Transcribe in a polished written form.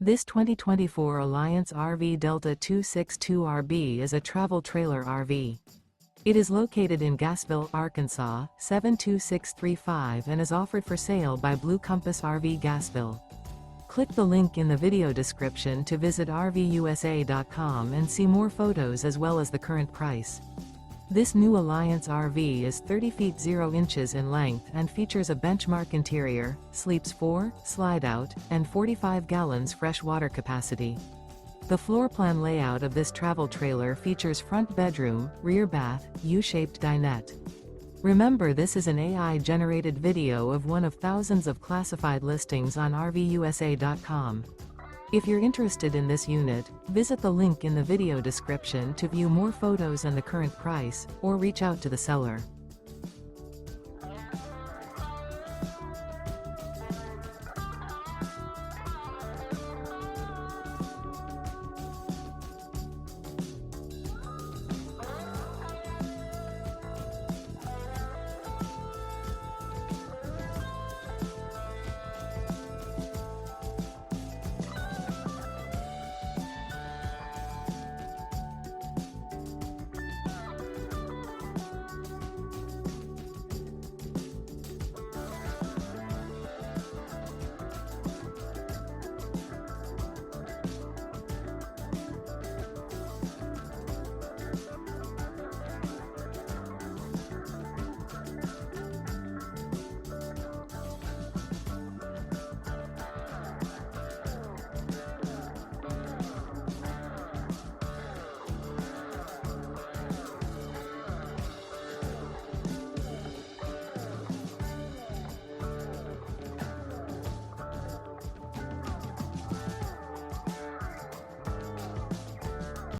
This 2024 Alliance RV Delta 262RB is a travel trailer RV. It is located in Gassville, Arkansas, 72635 and is offered for sale by Blue Compass RV Gassville. Click the link in the video description to visit RVUSA.com and see more photos as well as the current price. This new Alliance RV is 30 feet 0 inches in length and features a benchmark interior, sleeps 4, slide-out, and 45 gallons fresh water capacity. The floor plan layout of this travel trailer features front bedroom, rear bath, U-shaped dinette. Remember, this is an AI-generated video of one of thousands of classified listings on RVUSA.com. If you're interested in this unit, visit the link in the video description to view more photos and the current price, or reach out to the seller.